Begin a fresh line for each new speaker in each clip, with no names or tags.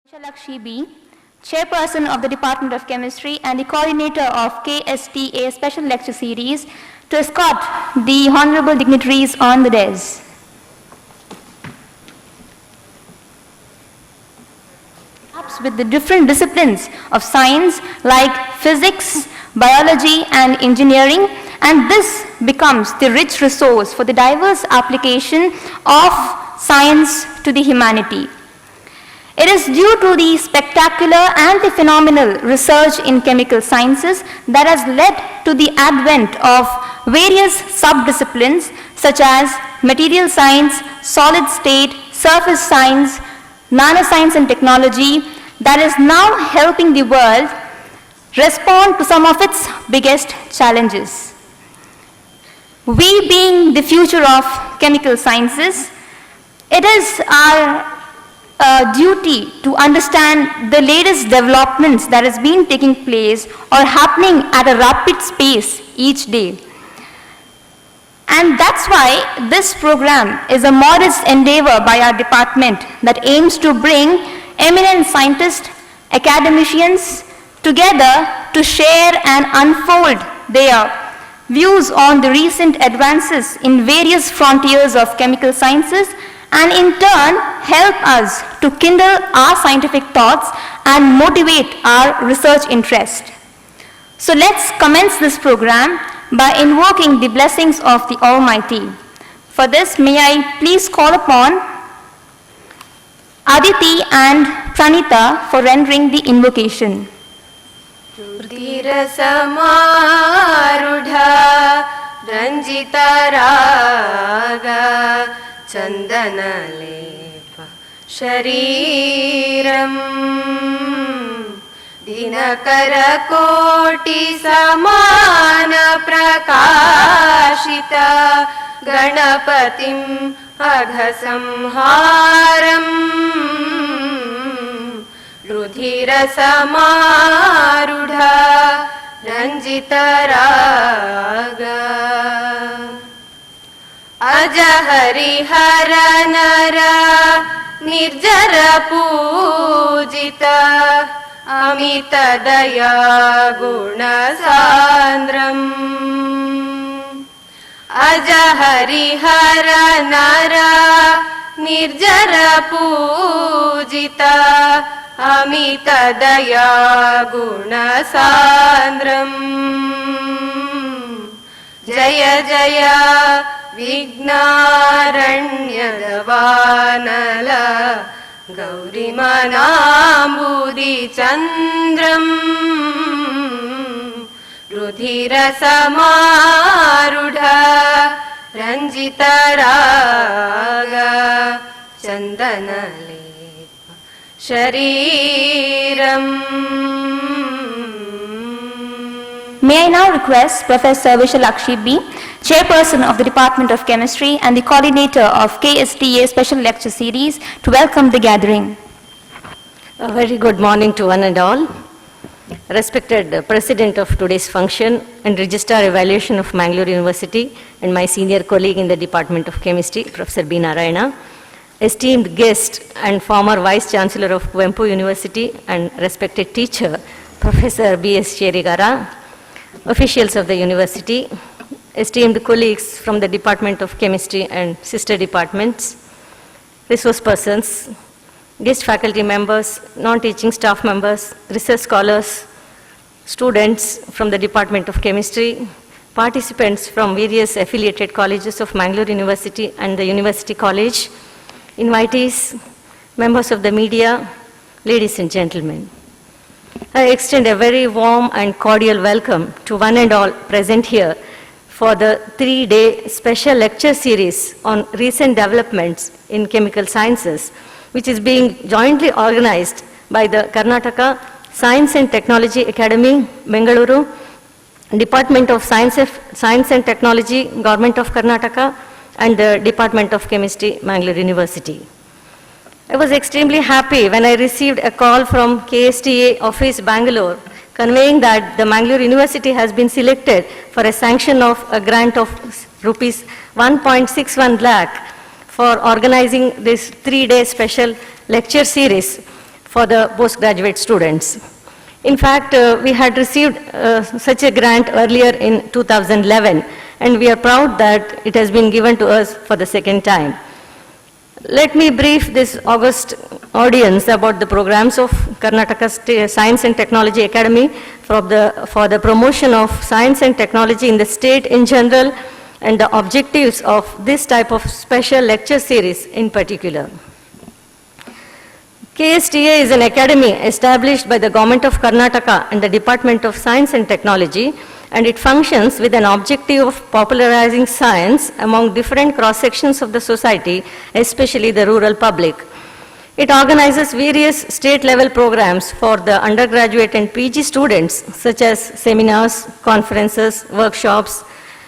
Vishalakshi B, Chairperson of the Department of Chemistry and the coordinator of KSTA Special Lecture Series, to escort the honorable dignitaries on the dais. With the different disciplines of science like physics, biology and engineering, and this becomes the rich resource for the diverse application of science to the humanity. It is due to the spectacular and the phenomenal research in chemical sciences that has led to the advent of various sub-disciplines such as material science, solid state, surface science, nanoscience and technology that is now helping the world respond to some of its biggest challenges. We being the future of chemical sciences, it is our duty to understand the latest developments that has been taking place or happening at a rapid pace each day. And that's why this program is a modest endeavor by our department that aims to bring eminent scientists, academicians together to share and unfold their views on the recent advances in various frontiers of chemical sciences, and in turn help us to kindle our scientific thoughts and motivate our research interest. So let's commence this program by invoking the blessings of the Almighty. For this, may I please call upon Aditi and Pranita for rendering the invocation.
Ranjita Raga Chandanalepa Shariram Dinakara Koti Samana Prakashita Ganapatim Aghasamharam Rudhira Samarudha Ranjita Raga Ajahari Haranara Nirjara Pujita Amita Daya Guna Sandram Ajahari Haranara Nirjara Pujita Amita Daya Guna Sandram Jaya Jaya Vignaranya Davanala Gauri Manambudi Chandram Rudhira Samarudha Ranjita Raga Chandanalepa Shariram.
May I now request Professor Vishalakshi B, Chairperson of the Department of Chemistry and the coordinator of KSTA Special Lecture Series, to welcome the gathering.
A very good morning to one and all. Respected President of today's function and Registrar Evaluation of Mangalore University and my senior colleague in the Department of Chemistry, Professor B. Narayana, esteemed guest and former Vice Chancellor of Kuvempu University and respected teacher, Professor B.S. Cherigara, officials of the university, esteemed colleagues from the Department of Chemistry and sister departments, resource persons, guest faculty members, non-teaching staff members, research scholars, students from the Department of Chemistry, participants from various affiliated colleges of Mangalore University and the University College, invitees, members of the media, ladies and gentlemen. I extend a very warm and cordial welcome to one and all present here for the 3-day special lecture series on recent developments in chemical sciences, which is being jointly organized by the Karnataka Science and Technology Academy, Bengaluru, Department of Science and Technology, Government of Karnataka, and the Department of Chemistry, Mangalore University. I was extremely happy when I received a call from KSTA office Bangalore conveying that the Mangalore University has been selected for a sanction of a grant of rupees 1.61 lakh for organizing this 3-day special lecture series for the postgraduate students. In fact, we had received such a grant earlier in 2011, and we are proud that it has been given to us for the second time. Let me brief this august audience about the programs of Karnataka Science and Technology Academy for the promotion of science and technology in the state in general, and the objectives of this type of special lecture series in particular. KSTA is an academy established by the Government of Karnataka and the Department of Science and Technology, and it functions with an objective of popularizing science among different cross-sections of the society, especially the rural public. It organizes various state-level programs for the undergraduate and PG students, such as seminars, conferences, workshops,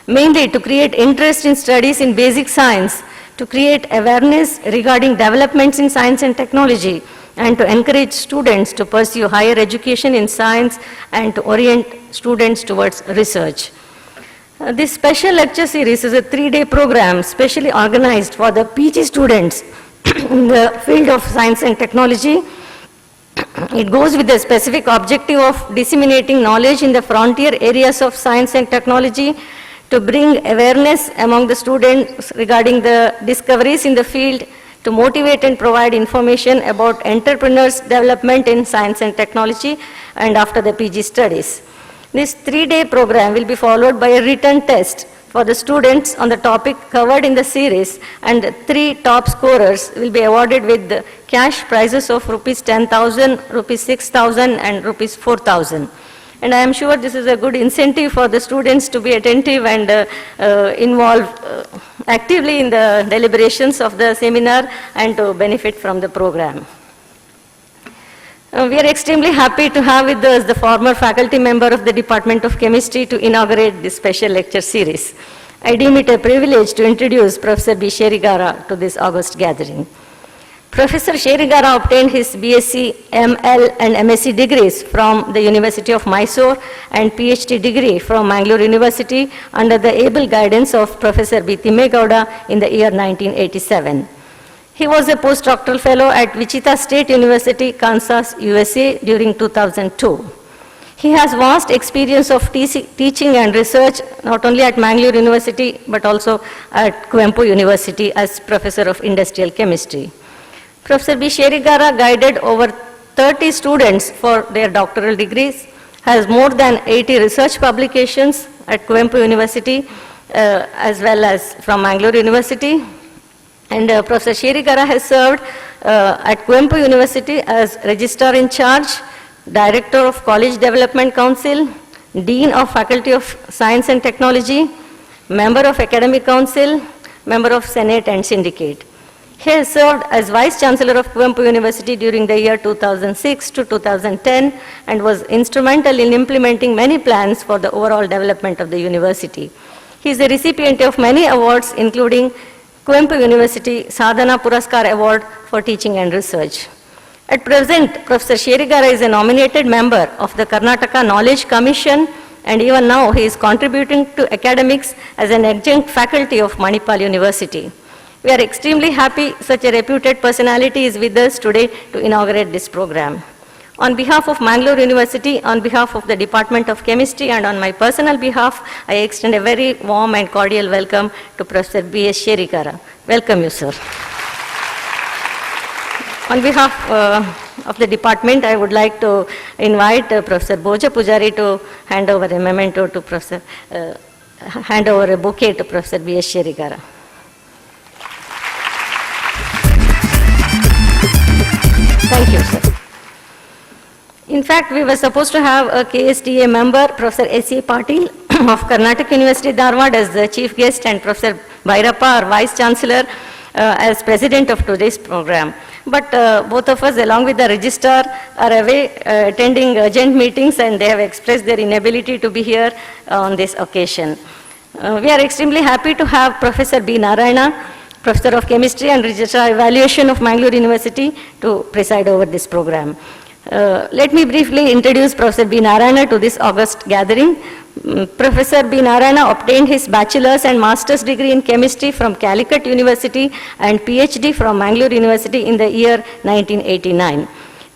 mainly to create interest in studies in basic science, to create awareness regarding developments in science and technology, and to encourage students to pursue higher education in science and to orient students towards research. This special lecture series is a 3-day program specially organized for the PG students in the field of science and technology. It goes with the specific objective of disseminating knowledge in the frontier areas of science and technology, to bring awareness among the students regarding the discoveries in the field, to motivate and provide information about entrepreneurs' development in science and technology and after the PG studies. This 3-day program will be followed by a written test for the students on the topic covered in the series, and the 3 top scorers will be awarded with the cash prizes of rupees 10,000, rupees 6,000 and rupees 4,000. And I am sure this is a good incentive for the students to be attentive and involved actively in the deliberations of the seminar and to benefit from the program. We are extremely happy to have with us the former faculty member of the Department of Chemistry to inaugurate this special lecture series. I deem it a privilege to introduce Professor B. Sherigara to this august gathering. Professor Sherigara obtained his BSc, ML and MSc degrees from the University of Mysore and PhD degree from Mangalore University under the able guidance of Professor B. Thimmegowda in the year 1987. He was a postdoctoral fellow at Wichita State University, Kansas, USA during 2002. He has vast experience of teaching and research not only at Mangalore University but also at Kuvempu University as Professor of Industrial Chemistry. Professor B. Sherigara guided over 30 students for their doctoral degrees, has more than 80 research publications at Kuvempu University as well as from Mangalore University. And Professor Sherigara has served at Kuvempu University as Registrar in Charge, Director of College Development Council, Dean of Faculty of Science and Technology, Member of Academic Council, Member of Senate and Syndicate. He has served as Vice Chancellor of Kuvempu University during the year 2006 to 2010 and was instrumental in implementing many plans for the overall development of the university. He is the recipient of many awards, including Kuvempu University Sadhana Puraskar Award for Teaching and Research. At present, Professor Sherigara is a nominated member of the Karnataka Knowledge Commission, and even now he is contributing to academics as an adjunct faculty of Manipal University. We are extremely happy such a reputed personality is with us today to inaugurate this program. On behalf of Mangalore University, on behalf of the Department of Chemistry, and on my personal behalf, I extend a very warm and cordial welcome to Professor B. S. Sherigara. Welcome you, sir. On behalf of the department, I would like to invite Professor Bhoja Pujari to hand over a memento to Professor, hand over a bouquet to Professor B. S. Sherigara. Thank you, sir. In fact, we were supposed to have a KSTA member, Professor S.A. Patil of Karnataka University, Dharwad, as the chief guest, and Professor Bhairappa, our Vice Chancellor, as president of today's program. But both of us, along with the registrar, are away attending urgent meetings, and they have expressed their inability to be here on this occasion. We are extremely happy to have Professor B. Narayana, Professor of Chemistry and Registrar Evaluation of Mangalore University, to preside over this program. Let me briefly introduce Professor B. Narayana to this august gathering. Professor B. Narayana obtained his bachelor's and master's degree in chemistry from Calicut University and PhD from Mangalore University in the year 1989.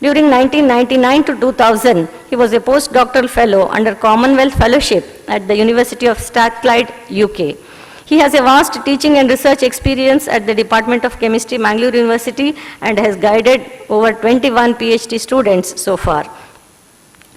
During 1999 to 2000, he was a postdoctoral fellow under Commonwealth Fellowship at the University of Strathclyde, UK. He has a vast teaching and research experience at the Department of Chemistry, Mangalore University, and has guided over 21 PhD students so far,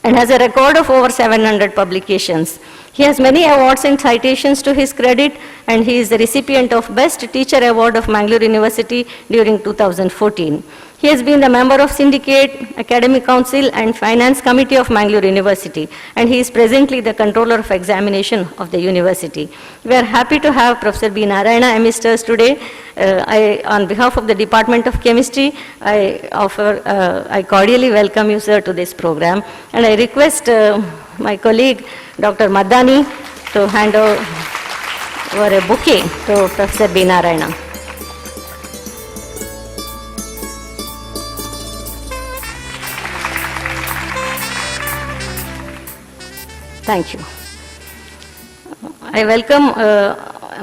and has a record of over 700 publications. He has many awards and citations to his credit, and he is the recipient of Best Teacher Award of Mangalore University during 2014. He has been the member of Syndicate, Academic Council, and Finance Committee of Mangalore University, and he is presently the Controller of Examination of the University. We are happy to have Professor B. Narayana amidst us today. On behalf of the Department of Chemistry, I cordially welcome you, sir, to this program, and I request my colleague, Dr. Madani, to hand over a bouquet to Professor B. Narayana. Thank you. I welcome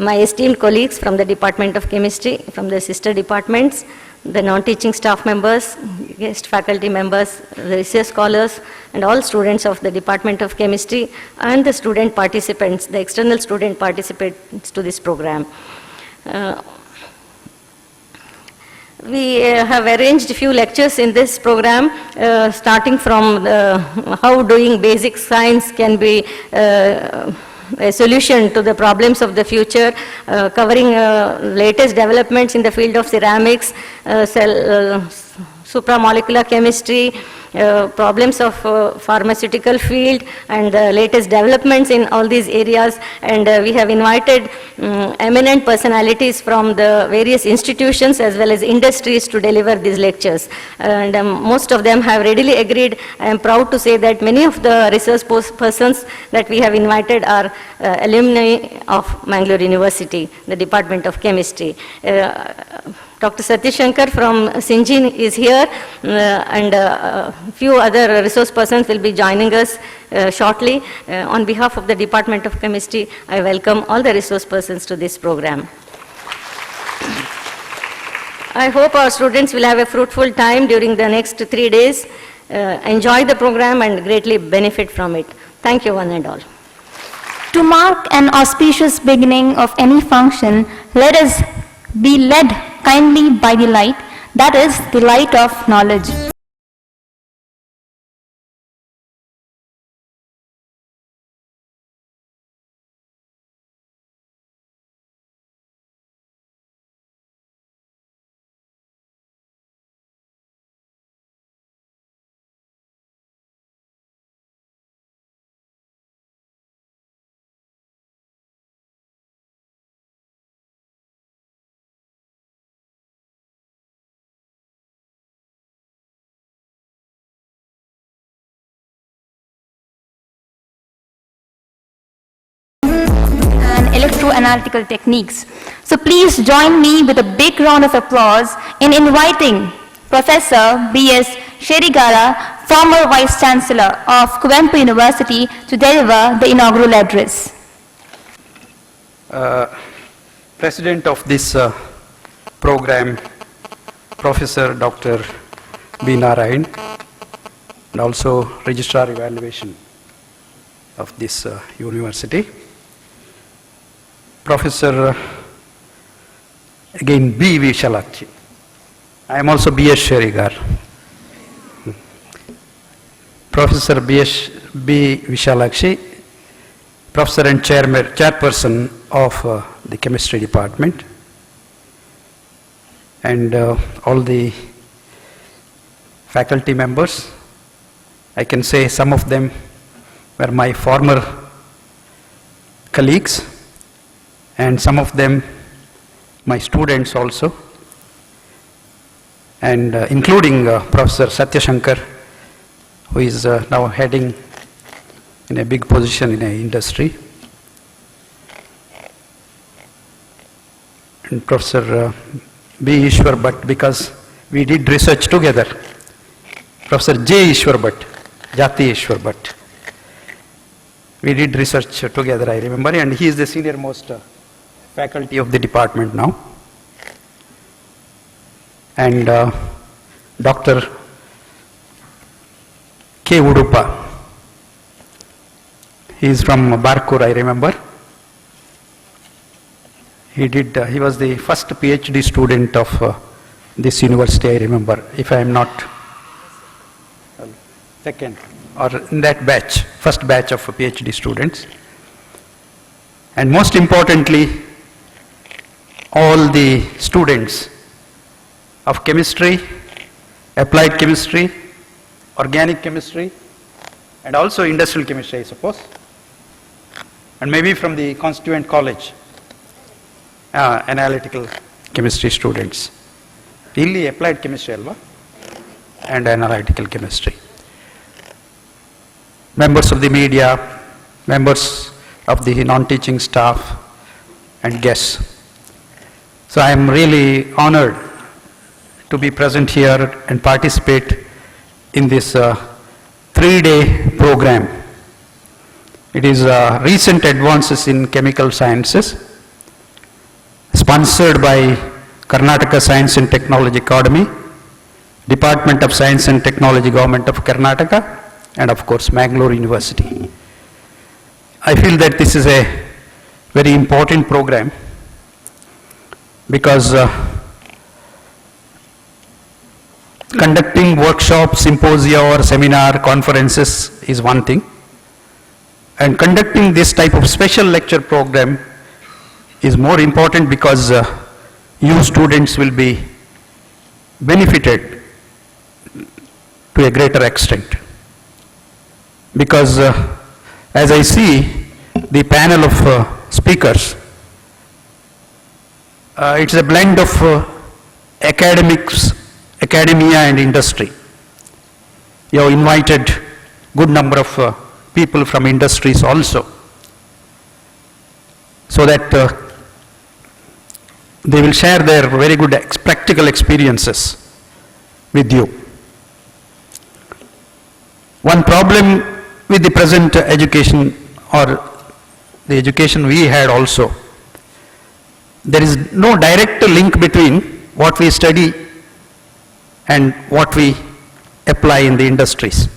my esteemed colleagues from the Department of Chemistry, from the sister departments, the non-teaching staff members, guest faculty members, the research scholars, and all students of the Department of Chemistry, and the student participants, the external student participants to this program. We have arranged a few lectures in this program, starting from how doing basic science can be a solution to the problems of the future, covering latest developments in the field of ceramics, supramolecular chemistry, problems of pharmaceutical field, and the latest developments in all these areas. And we have invited eminent personalities from the various institutions as well as industries to deliver these lectures. And most of them have readily agreed. I am proud to say that many of the research persons that we have invited are alumni of Mangalore University, the Department of Chemistry. Dr. Satya Shankar from Syngene is here, and a few other resource persons will be joining us shortly. On behalf of the Department of Chemistry, I welcome all the resource persons to this program. I hope our students will have a fruitful time during the next 3 days, enjoy the program and greatly benefit from it. Thank you one and all.
To mark an auspicious beginning of any function, let us be led kindly by the light, that is, the light of knowledge. Electroanalytical techniques. So please join me with a big round of applause in inviting Professor B.S. Sherigara, former Vice Chancellor of Kuvempu University, to deliver the inaugural address.
President of this program, Professor Dr. B. Narayan, and also Registrar Evaluation of this university. Professor, again, B. Vishalakshi. I am also B.S. Sherigar. Professor B. Vishalakshi, Professor and Chairperson of the Chemistry Department, and all the faculty members. I can say some of them were my former colleagues, and some of them my students also, and including Professor Satya Shankar, who is now heading in a big position in an industry, and Professor B. Ishwar Bhatt, because we did research together. Professor J. Ishwar Bhatt, Jati Ishwar Bhatt. We did research together, I remember, and he is the senior most faculty of the department now. And Dr. K. Udupa. He is from Barkur, I remember. He was the first PhD student of this university, I remember, if I am not second, or in that batch, first batch of PhD students. And most importantly, all the students of chemistry, applied chemistry, organic chemistry, and also industrial chemistry, I suppose, and maybe from the constituent college, analytical chemistry students. Really applied chemistry, alva, and analytical chemistry. Members of the media, members of the non-teaching staff, and guests. So I am really honored to be present here and participate in this 3-day program. It is recent advances in chemical sciences, sponsored by Karnataka Science and Technology Academy, Department of Science and Technology, Government of Karnataka, and of course Mangalore University. I feel that this is a very important program because conducting workshops, symposia or seminar conferences is one thing, and conducting this type of special lecture program is more important because you students will be benefited to a greater extent. Because as I see the panel of speakers, it's a blend of academics, academia and industry. You have invited good number of people from industries also, so that they will share their very good practical experiences with you. One problem with the present education, or the education we had also, there is no direct link between what we study and what we apply in the industries.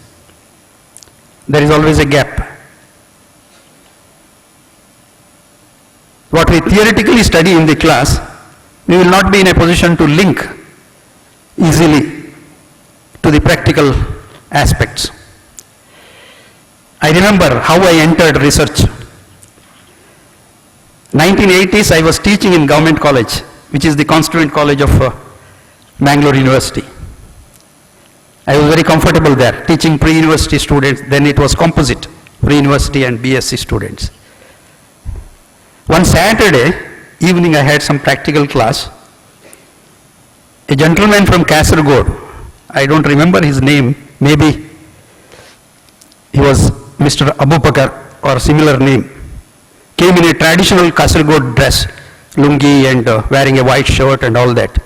There is always a gap. What we theoretically study in the class, we will not be in a position to link easily to the practical aspects. I remember how I entered research. 1980s, I was teaching in Government College, which is the constituent college of Mangalore University. I was very comfortable there, teaching pre-university students. Then it was composite, pre-university and BSc students. One Saturday evening, I had some practical class. A gentleman from Kasaragod, I don't remember his name, maybe he was Mr. Abubakar or similar name, came in a traditional Kasaragod dress, lungi and wearing a white shirt and all that.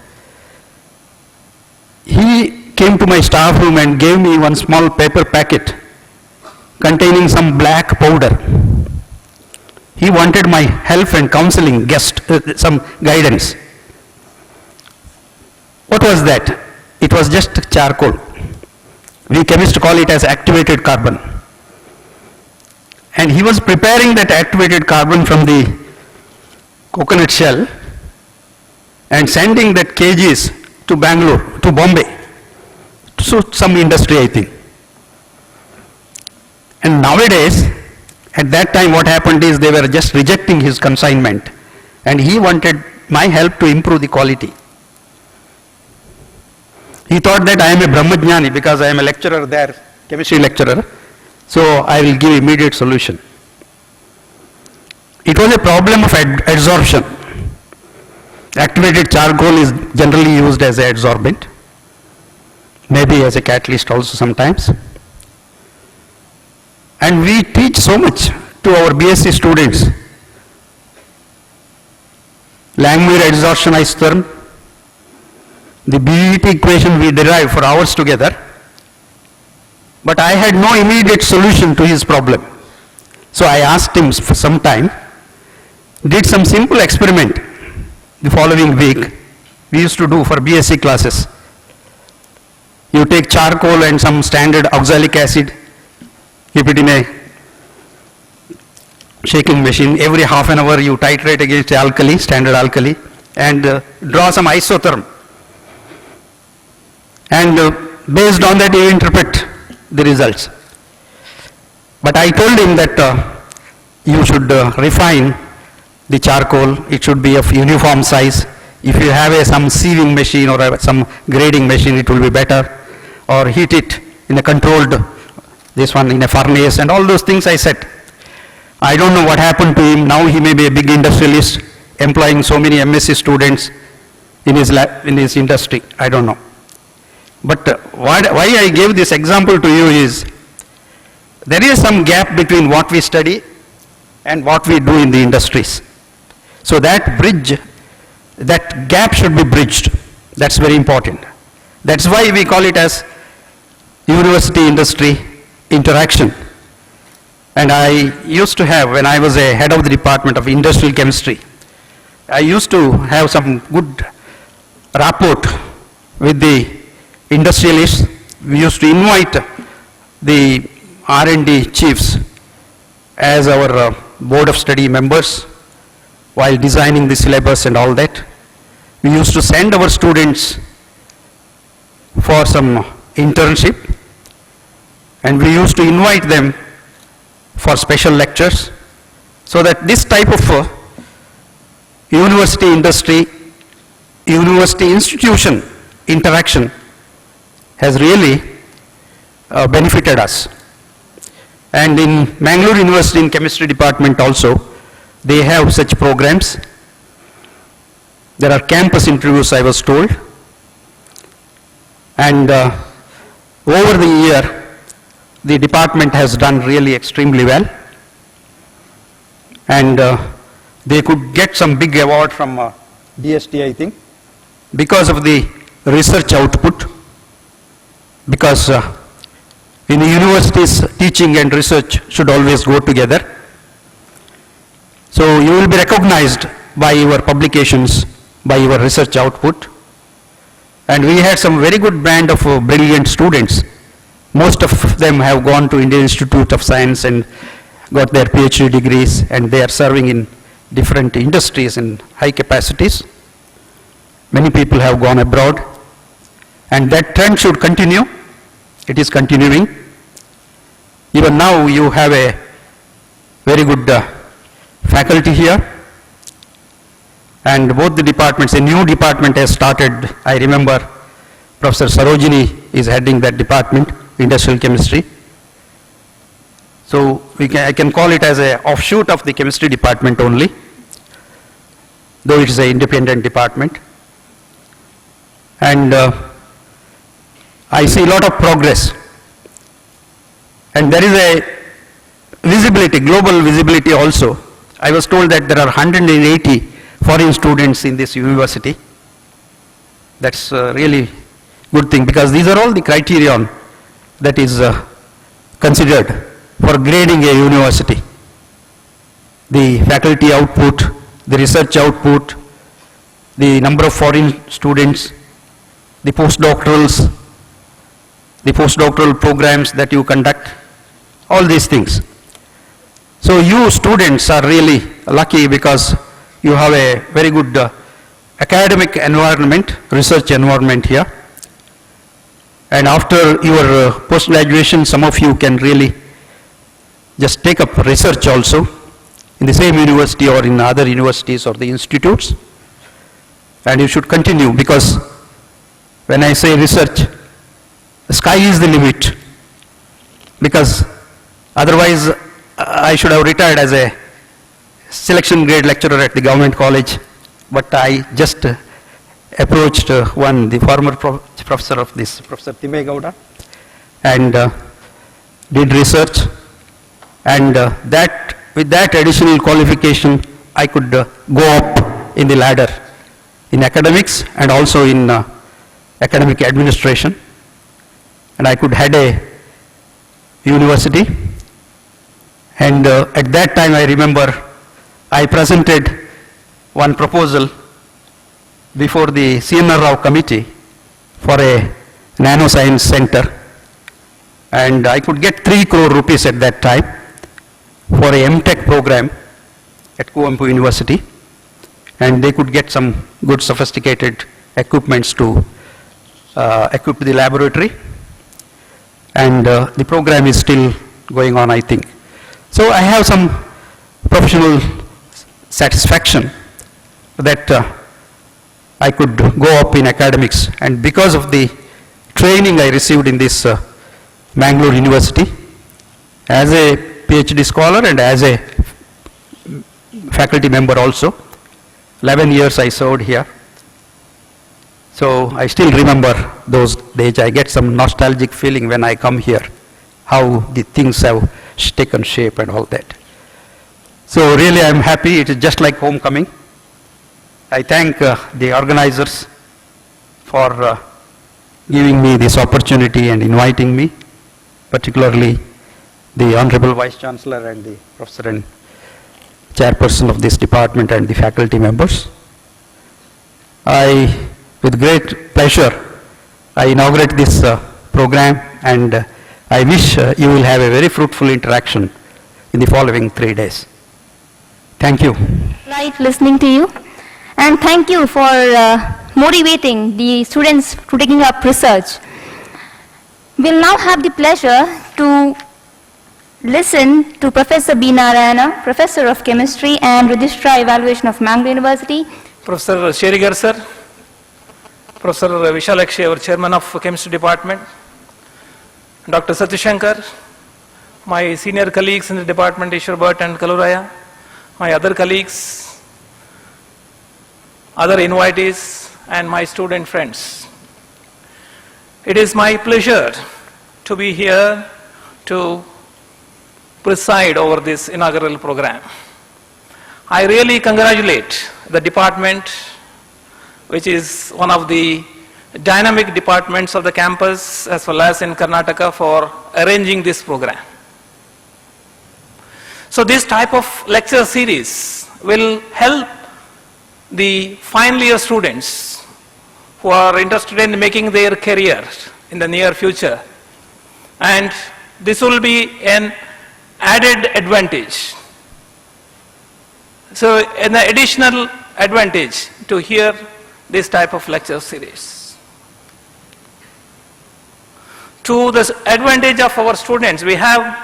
He came to my staff room and gave me one small paper packet containing some black powder. He wanted my help and counseling, some guidance. What was that? It was just charcoal. We chemists call it as activated carbon. And he was preparing that activated carbon from the coconut shell and sending that kgs to Bangalore, to Bombay, to some industry, I think. And nowadays, at that time what happened is they were just rejecting his consignment, and he wanted my help to improve the quality. He thought that I am a Brahmajnani because I am a lecturer there, chemistry lecturer, so I will give immediate solution. It was a problem of adsorption. Activated charcoal is generally used as an adsorbent, maybe as a catalyst also sometimes. And we teach so much to our BSc students. Langmuir adsorption isotherm, the BET equation we derive for hours together, but I had no immediate solution to his problem. So I asked him for some time, did some simple experiment the following week we used to do for BSc classes. You take charcoal and some standard oxalic acid, keep it in a shaking machine. Every half an hour you titrate against alkali, standard alkali, and draw some isotherm. And based on that you interpret the results. But I told him that you should refine the charcoal. It should be of uniform size. If you have some sieving machine or some grading machine, it will be better. Or heat it in a controlled, this one in a furnace, and all those things I said. I don't know what happened to him. Now he may be a big industrialist, employing so many MSc students in his lab, in his industry. I don't know. But why I gave this example to you is, there is some gap between what we study and what we do in the industries. So that bridge, that gap should be bridged. That's very important. That's why we call it as university-industry interaction. And I used to have, when I was a head of the Department of Industrial Chemistry, I used to have some good rapport with the industrialists. We used to invite the R&D chiefs as our board of study members while designing the syllabus and all that. We used to send our students for some internship, and we used to invite them for special lectures, so that this type of university industry, university institution interaction has really benefited us. And in Mangalore University in Chemistry Department also, they have such programs. There are campus interviews, I was told. And over the year, the department has done really extremely well. And they could get some big award from DST, I think, because of the research output. Because in the universities, teaching and research should always go together. So you will be recognized by your publications, by your research output. And we had some very good band of brilliant students. Most of them have gone to Indian Institute of Science and got their PhD degrees, and they are serving in different industries in high capacities. Many people have gone abroad, and that trend should continue. It is continuing. Even now you have a very good faculty here, and both the departments, a new department has started. I remember Professor Sarojini is heading that department, Industrial Chemistry. So I can call it as an offshoot of the chemistry department only, though it is an independent department. And I see a lot of progress. And there is a visibility, global visibility also. I was told that there are 180 foreign students in this university. That's really good thing, because these are all the criterion that is considered for grading a university. The faculty output, the research output, the number of foreign students, the postdoctorals, the postdoctoral programs that you conduct, all these things. So you students are really lucky because you have a very good academic environment, research environment here. And after your post-graduation, some of you can really just take up research also in the same university or in other universities or the institutes. And you should continue, because when I say research, the sky is the limit. Because otherwise, I should have retired as a selection grade lecturer at the government college, but I just approached the former professor of this, Professor Thimme Gowda, and did research, and with that additional qualification, I could go up in the ladder in academics and also in academic administration, and I could head a university. And at that time, I remember I presented one proposal before the CNR Rao committee for a Nanoscience Center, and I could get 3 crore rupees at that time for a MTech program at Kuvempu University, and they could get some good sophisticated equipments to equip the laboratory, and the program is still going on, I think. So I have some professional satisfaction that I could go up in academics, and because of the training I received in this Mangalore University as a PhD scholar and as a faculty member also. 11 years I served here. So I still remember those days. I get some nostalgic feeling when I come here, how the things have taken shape and all that. So really I'm happy. It is just like homecoming. I thank the organizers for giving me this opportunity and inviting me, particularly the Honorable Vice Chancellor and the Professor and Chairperson of this department and the faculty members. With great pleasure, I inaugurate this program, and I wish you will have a very fruitful interaction in the following 3 days. Thank you.
Right, listening to you. And thank you for motivating the students to taking up research. We'll now have the pleasure to listen to Professor B. Narayana, Professor of Chemistry and Registrar Evaluation of Mangalore University.
Professor Sherigar sir, Professor Vishalakshi, our Chairman of Chemistry Department, Dr. Satyashankar, my senior colleagues in the department, Ishwar Bhatt and Kaluraya, my other colleagues, other invitees, and my student friends. It is my pleasure to be here to preside over this inaugural program. I really congratulate the department, which is one of the dynamic departments of the campus as well as in Karnataka, for arranging this program. So this type of lecture series will help the final year students who are interested in making their career in the near future, and this will be an added advantage. So an additional advantage to hear this type of lecture series. To the advantage of our students, we have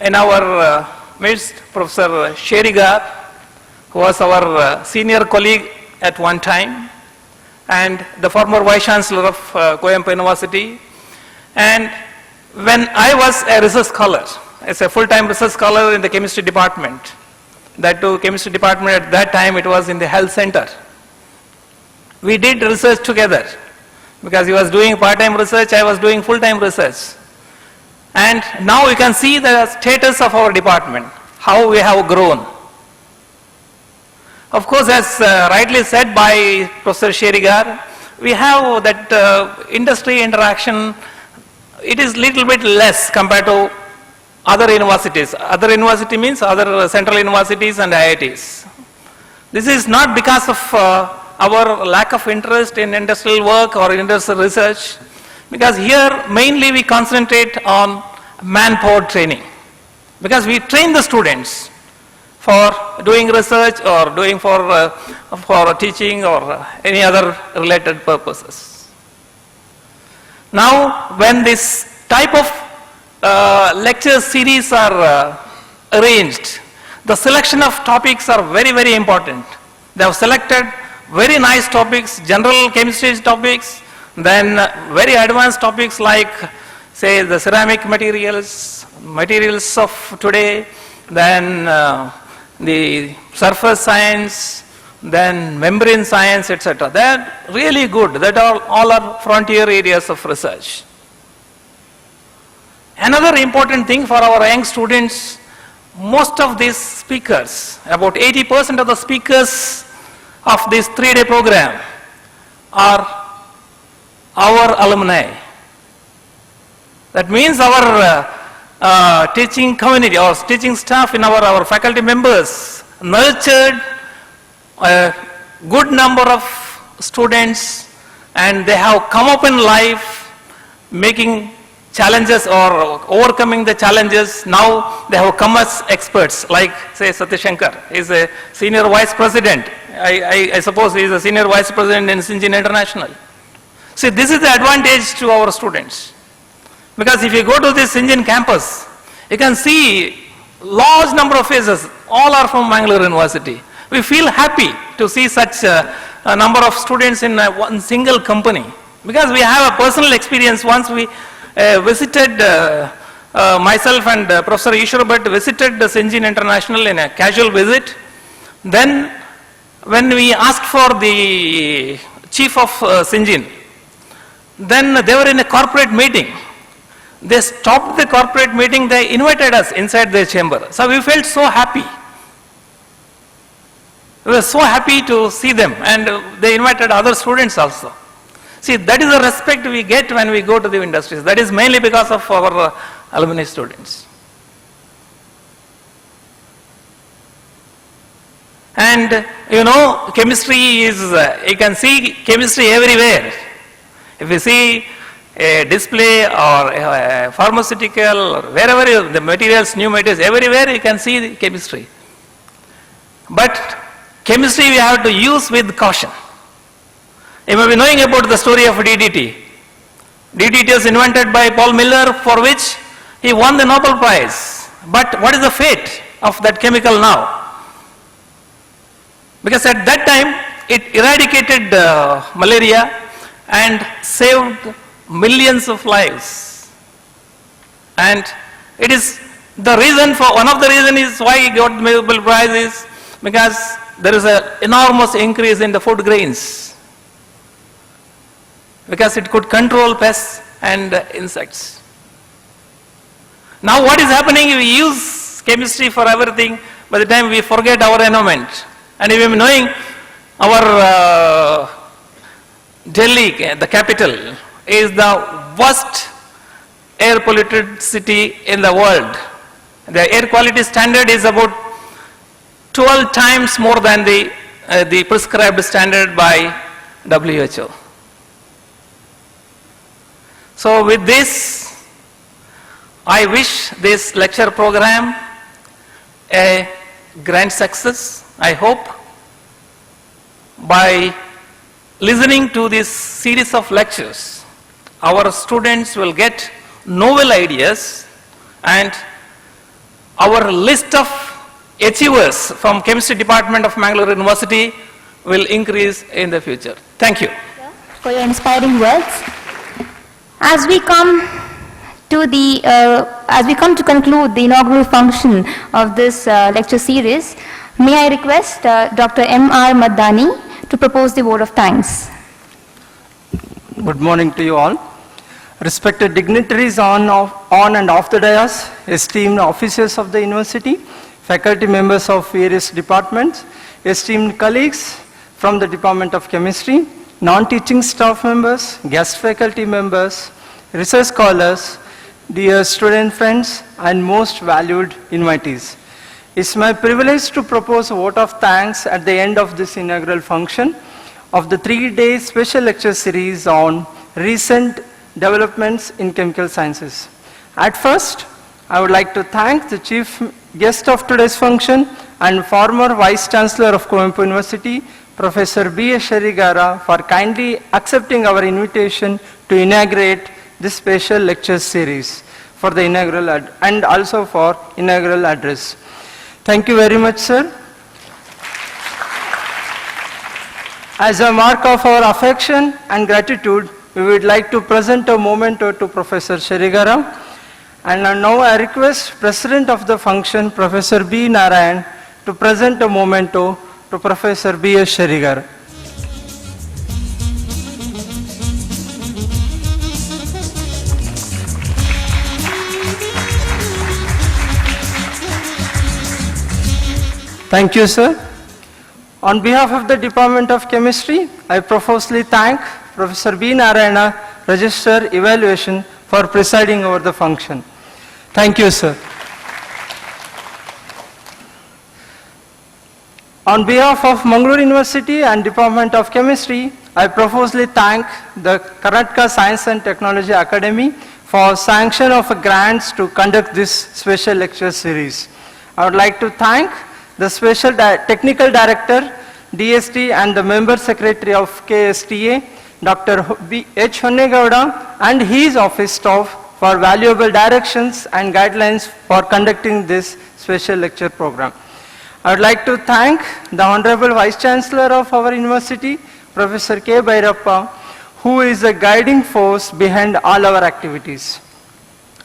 in our midst Professor Sherigar, who was our senior colleague at one time, and the former Vice Chancellor of Kuvempu University. And when I was a research scholar, as a full-time research scholar in the chemistry department, that too chemistry department at that time it was in the health center. We did research together because he was doing part-time research, I was doing full-time research. And now you can see the status of our department, how we have grown. Of course, as rightly said by Professor Sherigar, we have that industry interaction. It is little bit less compared to other universities. Other university means other central universities and IITs. This is not because of our lack of interest in industrial work or industrial research, because here mainly we concentrate on manpower training, because we train the students for doing research or doing for teaching or any other related purposes. Now, when this type of lecture series are arranged, the selection of topics are very, very important. They have selected very nice topics, general chemistry topics, then very advanced topics like, say, the ceramic materials of today, then the surface science, then membrane science, etc. They are really good. That all are frontier areas of research. Another important thing for our young students, most of these speakers, about 80% of the speakers of this 3-day program are our alumni. That means our teaching community, our teaching staff in our faculty members nurtured a good number of students and they have come up in life making challenges or overcoming the challenges. Now they have come as experts, like say Satish Shankar is a senior vice president. I suppose he is a senior vice president in Syngene International. See, this is the advantage to our students. Because if you go to this Syngene campus, you can see large number of faces, all are from Mangalore University. We feel happy to see such a number of students in one single company. Because we have a personal experience. Once we visited, myself and Professor Ishwar Bhatt visited the Syngene International in a casual visit. Then when we asked for the chief of Syngene, then they were in a corporate meeting. They stopped the corporate meeting, they invited us inside their chamber. So we felt so happy. We were so happy to see them, and they invited other students also. See, that is the respect we get when we go to the industries. That is mainly because of our alumni students. And you know, chemistry is, you can see chemistry everywhere. If you see a display or a pharmaceutical or wherever the materials, new materials, everywhere you can see the chemistry. But chemistry we have to use with caution. You may be knowing about the story of DDT. DDT was invented by Paul Miller, for which he won the Nobel Prize. But what is the fate of that chemical now? Because at that time it eradicated malaria and saved millions of lives. And it is the reason for, one of the reasons is why he got the Nobel Prize is because there is an enormous increase in the food grains. Because it could control pests and insects. Now what is happening, we use chemistry for everything, by the time we forget our environment. And if you are knowing our Delhi, the capital, is the worst air polluted city in the world. The air quality standard is about 12 times more than the prescribed standard by WHO. So with this, I wish this lecture program a grand success. I hope by listening to this series of lectures, our students will get novel ideas, and our list of achievers from Chemistry Department of Mangalore University will increase in the future. Thank you.
For your inspiring words. As we come to conclude the inaugural function of this lecture series, may I request Dr. M.R. Madani to propose the vote of thanks.
Good morning to you all. Respected dignitaries on and off the dais, esteemed officers of the university, faculty members of various departments, esteemed colleagues from the Department of Chemistry, non-teaching staff members, guest faculty members, research scholars, dear student friends, and most valued invitees. It's my privilege to propose a vote of thanks at the end of this inaugural function of the 3-day special lecture series on recent developments in chemical sciences. At first, I would like to thank the chief guest of today's function and former Vice Chancellor of Kuvempu University, Professor B.S. Sherigara, for kindly accepting our invitation to inaugurate this special lecture series for the inaugural and also for inaugural address. Thank you very much, sir. As a mark of our affection and gratitude, we would like to present a memento to Professor Sherigara. And now I request President of the function, Professor B. Narayan, to present a memento to Professor B.S. Sherigara. Thank you, sir. On behalf of the Department of Chemistry, I profusely thank Professor B. Narayana, Register Evaluation, for presiding over the function. Thank you, sir. On behalf of Mangalore University and Department of Chemistry, I profusely thank the Karnataka Science and Technology Academy for sanction of grants to conduct this special lecture series. I would like to thank the special technical director, DST, and the member secretary of KSTA, Dr. H. Honnegowda, and his office staff for valuable directions and guidelines for conducting this special lecture program. I would like to thank the Honorable Vice Chancellor of our university, Professor K. Bhairappa, who is the guiding force behind all our activities.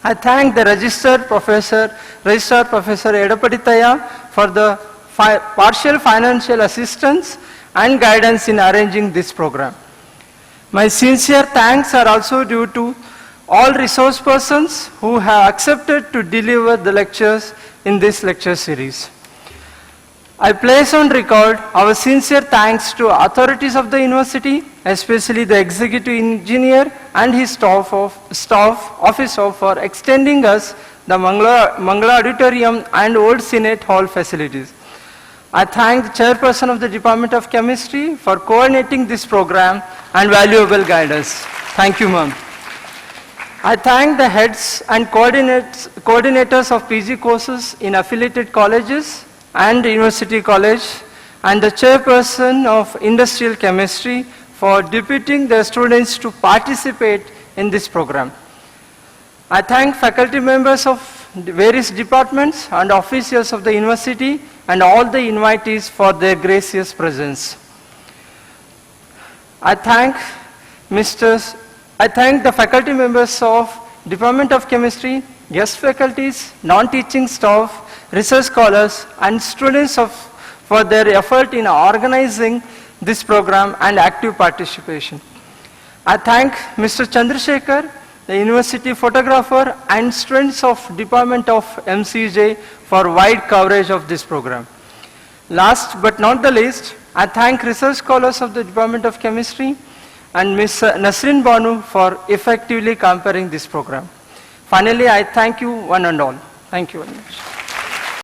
I thank the Registrar Professor Edapaditaya for the partial financial assistance and guidance in arranging this program. My sincere thanks are also due to all resource persons who have accepted to deliver the lectures in this lecture series. I place on record our sincere thanks to authorities of the university, especially the executive engineer and his office staff for extending us the Mangala Auditorium and Old Senate Hall facilities. I thank the chairperson of the Department of Chemistry for coordinating this program and valuable guidance. Thank you, ma'am. I thank the heads and coordinators of PG courses in affiliated colleges and University College and the chairperson of Industrial Chemistry for deputing their students to participate in this program. I thank faculty members of various departments and officials of the university and all the invitees for their gracious presence. I thank the faculty members of Department of Chemistry, guest faculties, non-teaching staff, research scholars, and students for their effort in organizing this program and active participation. I thank Mr. Chandrasekhar, the university photographer, and students of Department of MCJ for wide coverage of this program. Last but not the least, I thank research scholars of the Department of Chemistry and Ms. Nasrin Banu for effectively comparing this program. Finally, I thank you one and all. Thank you very much.